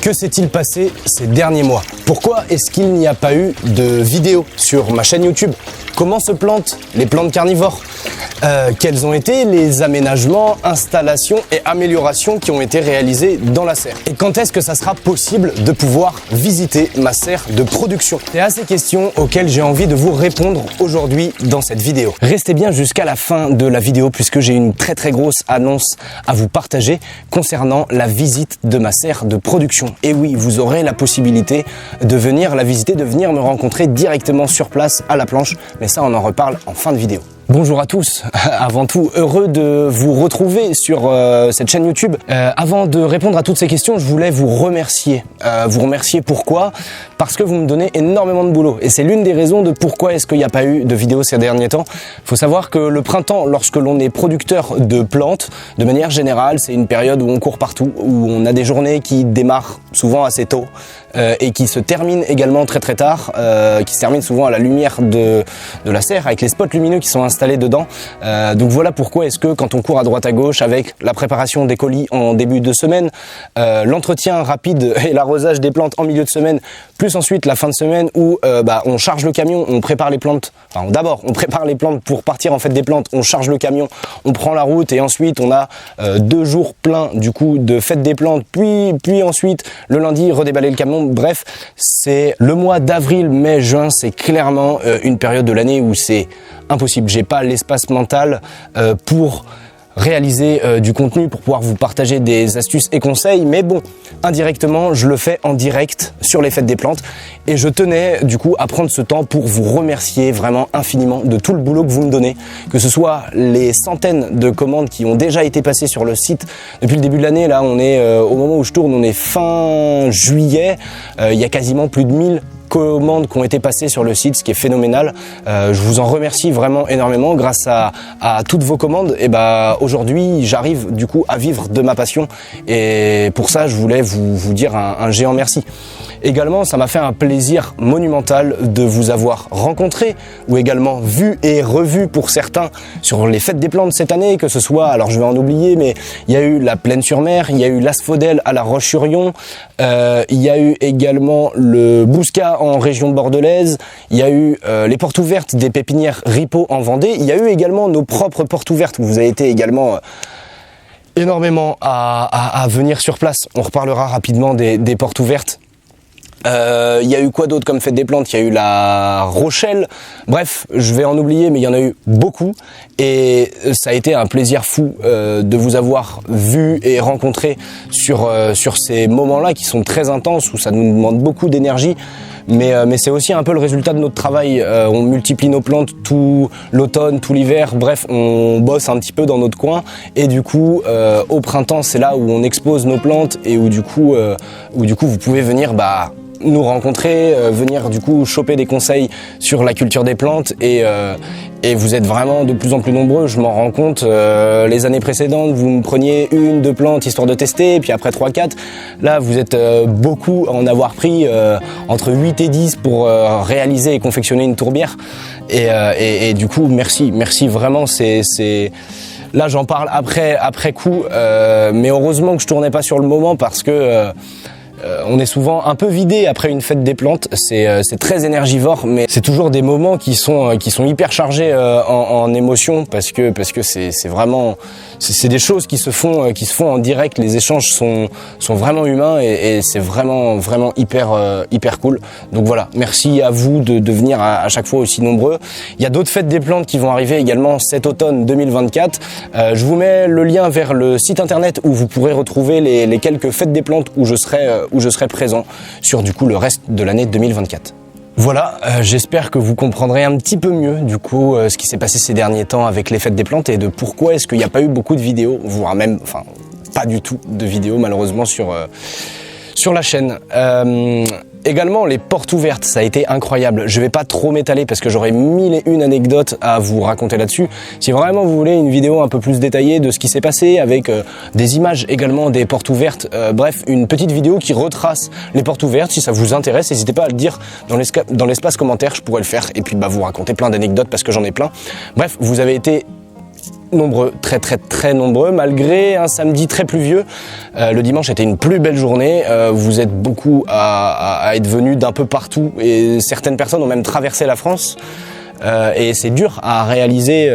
Que s'est-il passé ces derniers mois? Pourquoi est-ce qu'il n'y a pas eu de vidéo sur ma chaîne YouTube? Comment se plantent les plantes carnivores? Quels ont été les aménagements, installations et améliorations qui ont été réalisés dans la serre? Et quand est-ce que ça sera possible de pouvoir visiter ma serre de production? C'est à ces questions auxquelles j'ai envie de vous répondre aujourd'hui dans cette vidéo. Restez bien jusqu'à la fin de la vidéo puisque j'ai une très grosse annonce à vous partager concernant la visite de ma serre de production. Et oui, vous aurez la possibilité de venir la visiter, de venir me rencontrer directement sur place à la planche, mais ça on en reparle en fin de vidéo. Bonjour à tous, avant tout heureux de vous retrouver sur cette chaîne YouTube. Avant de répondre à toutes ces questions, je voulais vous remercier. Pourquoi? Parce que vous me donnez énormément de boulot et c'est l'une des raisons de pourquoi est-ce qu'il n'y a pas eu de vidéo ces derniers temps. Il faut savoir que le printemps, lorsque l'on est producteur de plantes, de manière générale, c'est une période où on court partout, où on a des journées qui démarrent souvent assez tôt et qui se terminent également très tard, qui se terminent souvent à la lumière de la serre avec les spots lumineux qui sont installés dedans. Donc voilà pourquoi est-ce que quand on court à droite à gauche avec la préparation des colis en début de semaine, l'entretien rapide et l'arrosage des plantes en milieu de semaine, plus ensuite la fin de semaine où on charge le camion, on prépare les plantes. Enfin, d'abord on prépare les plantes pour partir en fête des plantes, on charge le camion, on prend la route et ensuite on a 2 jours pleins du coup de fête des plantes, puis ensuite le lundi redéballer le camion. Bref, c'est le mois d'avril, mai, juin, c'est clairement une période de l'année où c'est impossible. J'ai pas l'espace mental pour réaliser du contenu, pour pouvoir vous partager des astuces et conseils, mais bon, indirectement, je le fais en direct sur les fêtes des plantes et je tenais du coup à prendre ce temps pour vous remercier vraiment infiniment de tout le boulot que vous me donnez, que ce soit les centaines de commandes qui ont déjà été passées sur le site depuis le début de l'année. Là, on est au moment où je tourne, on est fin juillet, il y a quasiment plus de 1000 commandes qui ont été passées sur le site, ce qui est phénoménal. Je vous en remercie vraiment énormément. Grâce à toutes vos commandes, et aujourd'hui j'arrive du coup à vivre de ma passion et pour ça je voulais vous dire un géant merci. Également, ça m'a fait un plaisir monumental de vous avoir rencontré ou également vu et revu pour certains sur les fêtes des plantes cette année, que ce soit, alors je vais en oublier, mais il y a eu la Plaine-sur-Mer, il y a eu l'Asphodèle à La Roche-sur-Yon, il y a eu également le Bouscat en région bordelaise, il y a eu les portes ouvertes des pépinières Ripaud en Vendée, il y a eu également nos propres portes ouvertes où vous avez été également énormément à venir sur place. On reparlera rapidement des portes ouvertes. Il y a eu quoi d'autre comme fête des plantes? Il y a eu la Rochelle, bref, je vais en oublier, mais il y en a eu beaucoup et ça a été un plaisir fou de vous avoir vu et rencontré sur ces moments-là qui sont très intenses, où ça nous demande beaucoup d'énergie. Mais c'est aussi un peu le résultat de notre travail. On multiplie nos plantes tout l'automne, tout l'hiver, bref, on bosse un petit peu dans notre coin et du coup au printemps c'est là où on expose nos plantes et où du coup vous pouvez venir nous rencontrer, venir du coup choper des conseils sur la culture des plantes et vous êtes vraiment de plus en plus nombreux, je m'en rends compte. Les années précédentes, vous me preniez 1-2 plantes histoire de tester, et puis après 3-4. Là, vous êtes beaucoup à en avoir pris entre 8 et 10 pour réaliser et confectionner une tourbière. Et du coup, merci vraiment, c'est... Là, j'en parle après coup, mais heureusement que je tournais pas sur le moment parce que... on est souvent un peu vidé après une fête des plantes, c'est très énergivore, mais c'est toujours des moments qui sont hyper chargés en émotions parce que c'est vraiment c'est des choses qui se font en direct. Les échanges sont vraiment humains et c'est vraiment hyper cool. Donc voilà, merci à vous de venir à chaque fois aussi nombreux. Il y a d'autres fêtes des plantes qui vont arriver également cet automne 2024. Je vous mets le lien vers le site internet où vous pourrez retrouver les quelques fêtes des plantes où je serai présent sur du coup le reste de l'année 2024. Voilà, j'espère que vous comprendrez un petit peu mieux du coup ce qui s'est passé ces derniers temps avec les fêtes des plantes et de pourquoi est-ce qu'il n'y a pas eu beaucoup de vidéos, voire même, enfin pas du tout de vidéos malheureusement sur la chaîne. Également les portes ouvertes, ça a été incroyable. Je vais pas trop m'étaler parce que j'aurais 1001 anecdotes à vous raconter là-dessus. Si vraiment vous voulez une vidéo un peu plus détaillée de ce qui s'est passé avec des images également des portes ouvertes, bref, une petite vidéo qui retrace les portes ouvertes, si ça vous intéresse, n'hésitez pas à le dire dans l'espace commentaire, je pourrais le faire et puis vous raconter plein d'anecdotes parce que j'en ai plein. Bref, vous avez été nombreux, très nombreux, malgré un samedi très pluvieux. Le dimanche était une plus belle journée. Vous êtes beaucoup à être venus d'un peu partout et certaines personnes ont même traversé la France. Et c'est dur à réaliser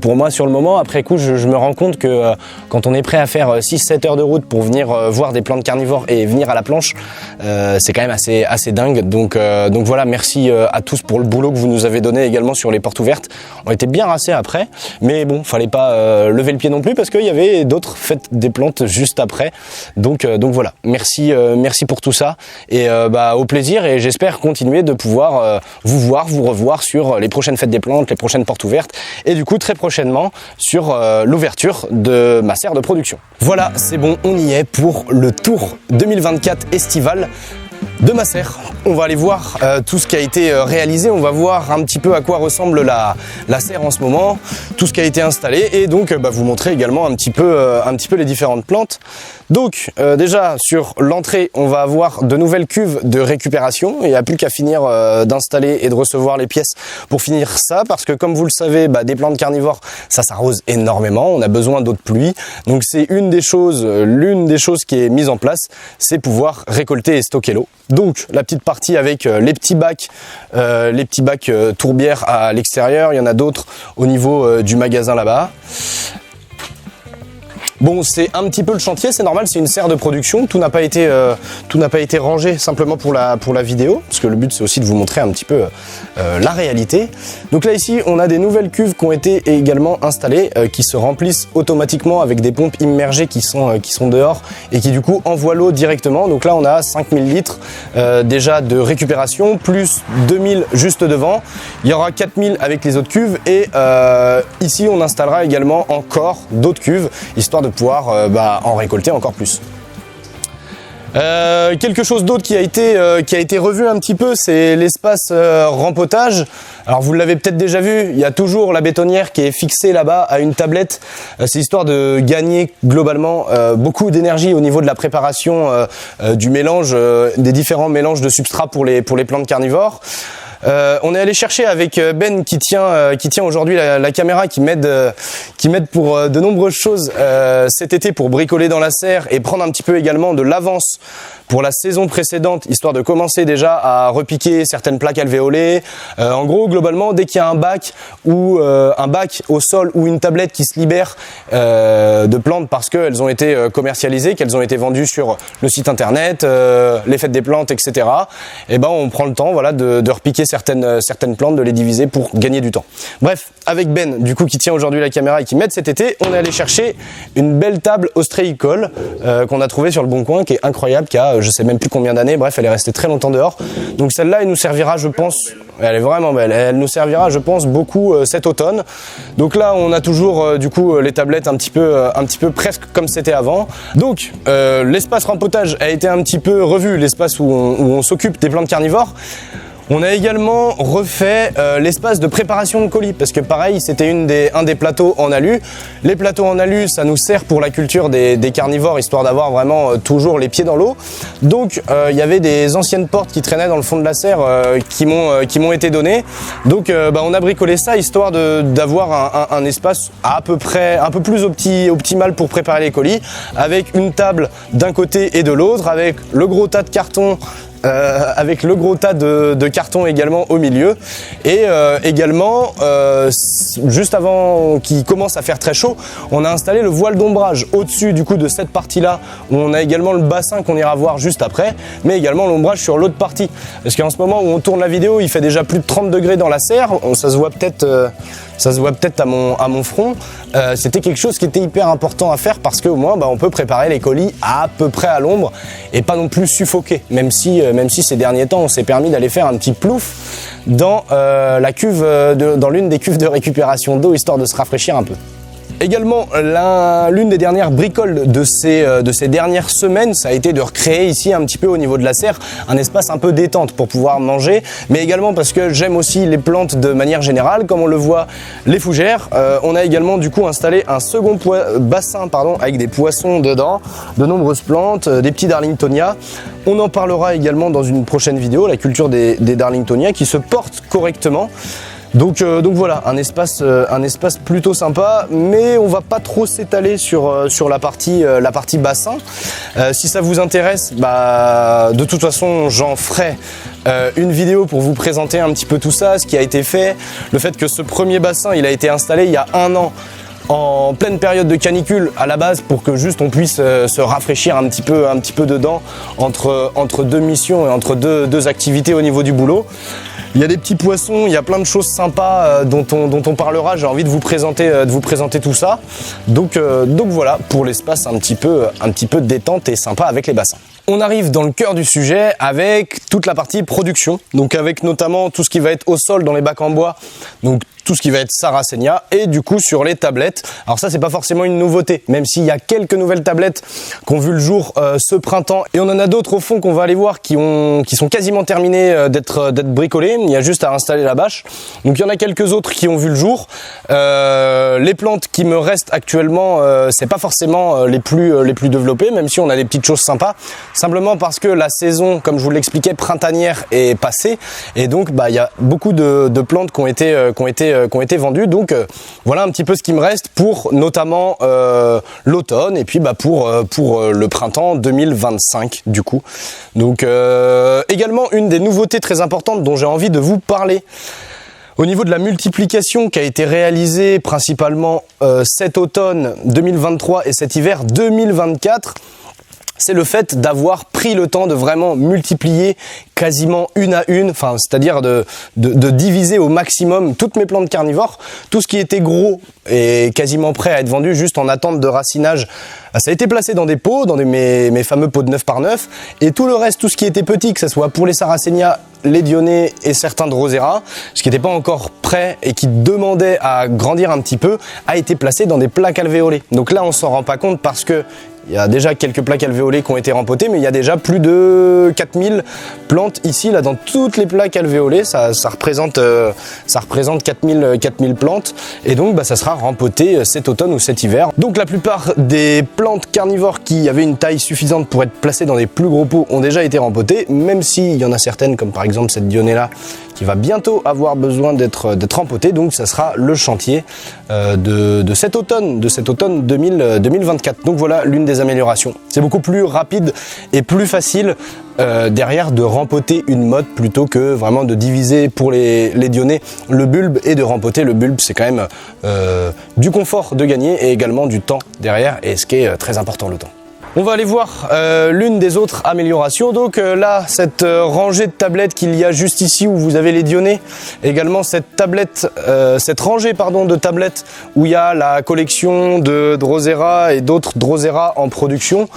pour moi sur le moment. Après coup, je me rends compte que quand on est prêt à faire 6-7 heures de route pour venir voir des plantes carnivores et venir à la planche, c'est quand même assez dingue. Donc voilà, merci à tous pour le boulot que vous nous avez donné également sur les portes ouvertes. On était bien rassés après, mais bon, fallait pas lever le pied non plus parce qu'il y avait d'autres fêtes des plantes juste après. Donc voilà, merci pour tout ça et au plaisir, et j'espère continuer de pouvoir vous revoir sur les prochaines fêtes des plantes, les prochaines portes ouvertes et du coup très prochainement sur l'ouverture de ma serre de production. Voilà, c'est bon, on y est pour le tour 2024 estival de ma serre. On va aller voir tout ce qui a été réalisé, on va voir un petit peu à quoi ressemble la serre en ce moment, tout ce qui a été installé et donc vous montrer également un petit peu les différentes plantes. Donc déjà sur l'entrée, on va avoir de nouvelles cuves de récupération. Il n'y a plus qu'à finir d'installer et de recevoir les pièces pour finir ça, parce que comme vous le savez, des plantes carnivores, ça s'arrose énormément, on a besoin d'eau de pluie. Donc c'est l'une des choses qui est mise en place, c'est pouvoir récolter et stocker l'eau. Donc la petite partie avec les petits bacs tourbières à l'extérieur, il y en a d'autres au niveau du magasin là-bas. Bon, c'est un petit peu le chantier, c'est normal, c'est une serre de production, tout n'a pas été rangé simplement pour la vidéo, parce que le but c'est aussi de vous montrer un petit peu la réalité. Donc là ici, on a des nouvelles cuves qui ont été également installées, qui se remplissent automatiquement avec des pompes immergées qui sont dehors et qui du coup envoient l'eau directement. Donc là on a 5000 litres déjà de récupération, plus 2000 juste devant. Il y aura 4000 avec les autres cuves et ici on installera également encore d'autres cuves, histoire de pouvoir en récolter encore plus. Quelque chose d'autre qui a été revu un petit peu, c'est l'espace rempotage. Alors vous l'avez peut-être déjà vu, il y a toujours la bétonnière qui est fixée là-bas à une tablette. C'est histoire de gagner globalement beaucoup d'énergie au niveau de la préparation du mélange, des différents mélanges de substrats pour les plantes carnivores. On est allé chercher avec Ben qui tient aujourd'hui la caméra, qui m'aide pour de nombreuses choses cet été pour bricoler dans la serre et prendre un petit peu également de l'avance pour la saison précédente, histoire de commencer déjà à repiquer certaines plaques alvéolées. En gros, globalement, dès qu'il y a un bac au sol ou une tablette qui se libère de plantes parce qu'elles ont été commercialisées, qu'elles ont été vendues sur le site internet, les fêtes des plantes, etc. Et on prend le temps, voilà, de repiquer certaines plantes, de les diviser pour gagner du temps. Bref, avec Ben, du coup, qui tient aujourd'hui la caméra et qui m'aide cet été, on est allé chercher une belle table ostréicole qu'on a trouvée sur le Bon Coin, qui est incroyable, qui a je sais même plus combien d'années, bref, elle est restée très longtemps dehors. Donc celle-là, elle nous servira, je pense, elle est vraiment belle, elle nous servira, je pense, beaucoup cet automne. Donc là, on a toujours du coup les tablettes un petit peu presque comme c'était avant. Donc l'espace rempotage a été un petit peu revu, l'espace où on s'occupe des plantes carnivores. On a également refait l'espace de préparation de colis, parce que pareil, c'était un des plateaux en alu. Les plateaux en alu, ça nous sert pour la culture des carnivores, histoire d'avoir vraiment toujours les pieds dans l'eau. Donc il y avait des anciennes portes qui traînaient dans le fond de la serre qui m'ont été données. Donc on a bricolé ça, histoire d'avoir un espace à peu près un peu plus optimal pour préparer les colis, avec une table d'un côté et de l'autre, avec le gros tas de cartons. Avec le gros tas de cartons également au milieu et également juste avant qu'il commence à faire très chaud, on a installé le voile d'ombrage au-dessus du coup de cette partie là, où on a également le bassin qu'on ira voir juste après, mais également l'ombrage sur l'autre partie, parce qu'en ce moment où on tourne la vidéo, il fait déjà plus de 30 degrés dans la serre, ça se voit peut-être à mon front. C'était quelque chose qui était hyper important à faire, parce qu'au moins on peut préparer les colis à peu près à l'ombre et pas non plus suffoquer, même si ces derniers temps on s'est permis d'aller faire un petit plouf dans la cuve dans l'une des cuves de récupération d'eau, histoire de se rafraîchir un peu. Également, l'une des dernières bricoles de ces dernières semaines, ça a été de recréer ici un petit peu au niveau de la serre un espace un peu détente pour pouvoir manger, mais également parce que j'aime aussi les plantes de manière générale, comme on le voit, les fougères. On a également du coup installé un second bassin avec des poissons dedans, de nombreuses plantes, des petits Darlingtonia. On en parlera également dans une prochaine vidéo, la culture des Darlingtonia qui se portent correctement. Donc voilà, un espace plutôt sympa, mais on va pas trop s'étaler sur la partie bassin. Si ça vous intéresse, bah, de toute façon j'en ferai une vidéo pour vous présenter un petit peu tout ça, ce qui a été fait, le fait que ce premier bassin il a été installé il y a 1 an en pleine période de canicule à la base pour que juste on puisse se rafraîchir un petit peu dedans entre deux missions et entre deux activités au niveau du boulot. Il y a des petits poissons, il y a plein de choses sympas dont on parlera. J'ai envie de vous présenter tout ça. Donc voilà, pour l'espace un petit peu détente et sympa avec les bassins. On arrive dans le cœur du sujet avec toute la partie production. Donc avec notamment tout ce qui va être au sol dans les bacs en bois. Donc tout ce qui va être Sarracenia et du coup sur les tablettes. Alors ça c'est pas forcément une nouveauté, même s'il y a quelques nouvelles tablettes qui ont vu le jour ce printemps. Et on en a d'autres au fond qu'on va aller voir qui sont quasiment terminées d'être bricolées. Il y a juste à installer la bâche. Donc il y en a quelques autres qui ont vu le jour. Les plantes qui me restent actuellement, c'est pas forcément les plus développées, même si on a des petites choses sympas. Simplement parce que la saison, comme je vous l'expliquais, printanière est passée. Et donc bah il y a beaucoup de plantes qui ont été vendues. Donc voilà un petit peu ce qui me reste pour notamment l'automne et puis bah, pour le printemps 2025 du coup. Donc également une des nouveautés très importantes dont j'ai envie de vous parler. Au niveau de la multiplication qui a été réalisée principalement cet automne 2023 et cet hiver 2024, c'est le fait d'avoir pris le temps de vraiment multiplier quasiment une à une, enfin c'est-à-dire de diviser au maximum toutes mes plantes carnivores. Tout ce qui était gros est quasiment prêt à être vendu, juste en attente de racinage. Ça a été placé dans des pots, dans mes fameux pots de 9 par 9, et tout le reste, tout ce qui était petit, que ce soit pour les Sarracenia, les Dionnées et certains Drosera, ce qui n'était pas encore prêt et qui demandait à grandir un petit peu, a été placé dans des plaques alvéolées. Donc là on s'en rend pas compte parce que il y a déjà quelques plaques alvéolées qui ont été rempotées, mais il y a déjà plus de 4000 plantes ici, là, dans toutes les plaques alvéolées. Ça représente 4000 plantes. Et donc, bah, ça sera rempoté cet automne ou cet hiver. Donc, la plupart des plantes carnivores qui avaient une taille suffisante pour être placées dans des plus gros pots ont déjà été rempotées, même s'il y en a certaines, comme par exemple cette Dionée-là, qui va bientôt avoir besoin d'être rempotée. Donc, ça sera le chantier de cet automne 2024. Donc, voilà l'une des améliorations. C'est beaucoup plus rapide et plus facile derrière de rempoter une motte plutôt que vraiment de diviser pour les Dionnées le bulbe et de rempoter le bulbe. C'est quand même du confort de gagner et également du temps derrière, et ce qui est très important, le temps. On va aller voir l'une des autres améliorations. Donc là, cette rangée de tablettes qu'il y a juste ici où vous avez les Dionnées, également cette rangée de tablettes où il y a la collection de Drosera et d'autres Drosera en production.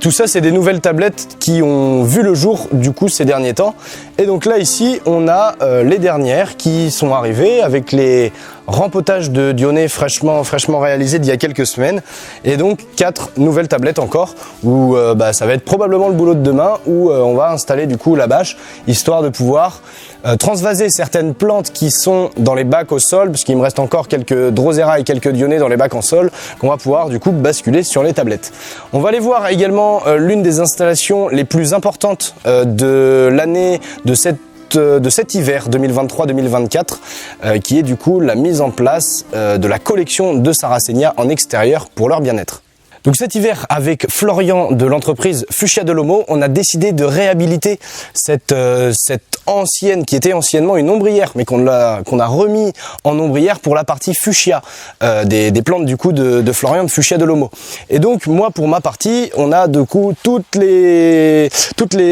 Tout ça, c'est des nouvelles tablettes qui ont vu le jour du coup ces derniers temps. Et donc là ici, on a les dernières qui sont arrivées avec les rempotages de Dionnées fraîchement réalisés d'il y a quelques semaines. Et donc 4 nouvelles tablettes encore où ça va être probablement le boulot de demain, où on va installer du coup la bâche, histoire de pouvoir transvaser certaines plantes qui sont dans les bacs au sol, parce qu'il me reste encore quelques Drosera et quelques Dionnées dans les bacs en sol, qu'on va pouvoir du coup basculer sur les tablettes. On va aller voir également l'une des installations les plus importantes de l'année de cet hiver 2023-2024, qui est du coup la mise en place de la collection de Sarracenia en extérieur pour leur bien-être. Donc cet hiver, avec Florian de l'entreprise Fuchsia Delomo, on a décidé de réhabiliter cette ancienne, qui était anciennement une ombrière, mais qu'on a remis en ombrière pour la partie fuchsia des plantes du coup de Florian de Fuchsia Delomo. Et donc moi, pour ma partie, on a du coup toutes les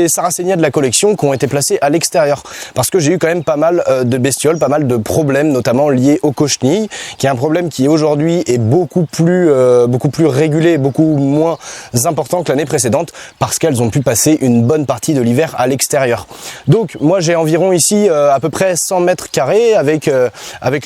Sarracenia de la collection qui ont été placées à l'extérieur, parce que j'ai eu quand même pas mal de bestioles, pas mal de problèmes, notamment liés aux cochenilles, qui est un problème qui aujourd'hui est beaucoup plus régulé, beaucoup moins important que l'année précédente, parce qu'elles ont pu passer une bonne partie de l'hiver à l'extérieur. Donc moi j'ai environ ici à peu près 100 mètres carrés avec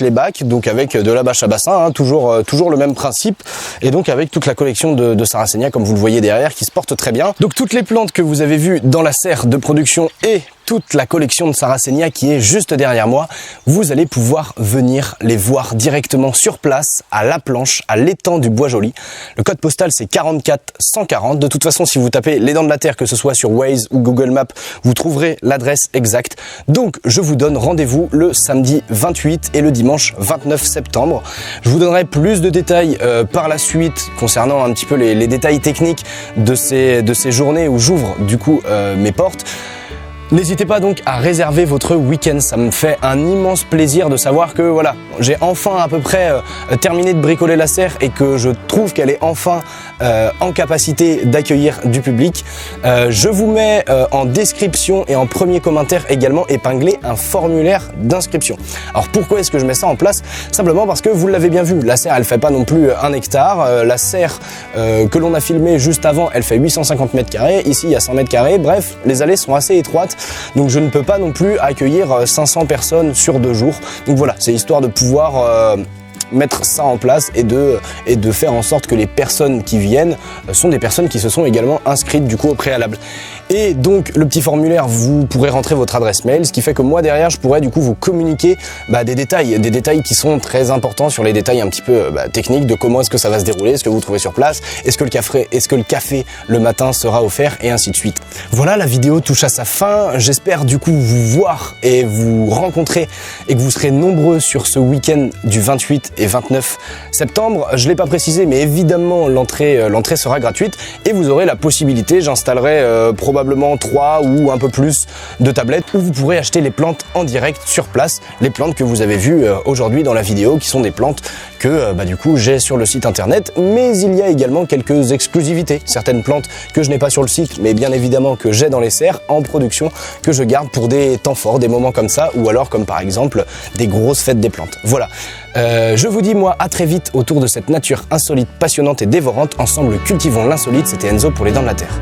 les bacs, donc avec de la bâche à bassin, hein, toujours le même principe, et donc avec toute la collection de Sarracenia comme vous le voyez derrière, qui se porte très bien. Donc toutes les plantes que vous avez vues dans la serre de production et toute la collection de Sarracenia qui est juste derrière moi. Vous allez pouvoir venir les voir directement sur place, à la planche, à l'étang du Bois-Joli. Le code postal c'est 44 140. De toute façon, si vous tapez les Dents de la Terre, que ce soit sur Waze ou Google Maps, vous trouverez l'adresse exacte. Donc je vous donne rendez-vous le samedi 28 et le dimanche 29 septembre. Je vous donnerai plus de détails par la suite concernant un petit peu les détails techniques de ces journées où j'ouvre du coup mes portes. N'hésitez pas donc à réserver votre week-end, ça me fait un immense plaisir de savoir que voilà, j'ai enfin à peu près terminé de bricoler la serre et que je trouve qu'elle est enfin en capacité d'accueillir du public. Je vous mets en description et en premier commentaire également épinglé un formulaire d'inscription. Alors pourquoi est-ce que je mets ça en place? Simplement parce que vous l'avez bien vu, la serre elle fait pas non plus 1 hectare, la serre que l'on a filmée juste avant elle fait 850 mètres carrés, ici il y a 100 mètres carrés, bref les allées sont assez étroites. Donc je ne peux pas non plus accueillir 500 personnes sur 2 jours. Donc voilà, c'est histoire de pouvoir mettre ça en place et de faire en sorte que les personnes qui viennent sont des personnes qui se sont également inscrites du coup au préalable. Et donc le petit formulaire, vous pourrez rentrer votre adresse mail, ce qui fait que moi derrière je pourrais du coup vous communiquer des détails qui sont très importants sur les détails un petit peu techniques de comment est-ce que ça va se dérouler, ce que vous trouvez sur place, est-ce que le café le matin sera offert et ainsi de suite. Voilà, la vidéo touche à sa fin, j'espère du coup vous voir et vous rencontrer et que vous serez nombreux sur ce week-end du 28 et 29 septembre. Je l'ai pas précisé mais évidemment l'entrée sera gratuite et vous aurez la possibilité, j'installerai probablement 3 ou un peu plus de tablettes où vous pourrez acheter les plantes en direct sur place, les plantes que vous avez vues aujourd'hui dans la vidéo qui sont des plantes que du coup j'ai sur le site internet, mais il y a également quelques exclusivités, certaines plantes que je n'ai pas sur le site mais bien évidemment que j'ai dans les serres en production, que je garde pour des temps forts, des moments comme ça ou alors comme par exemple des grosses fêtes des plantes. Voilà, je vous dis moi à très vite autour de cette nature insolite, passionnante et dévorante. Ensemble cultivons l'insolite, c'était Enzo pour les Dents de la Terre.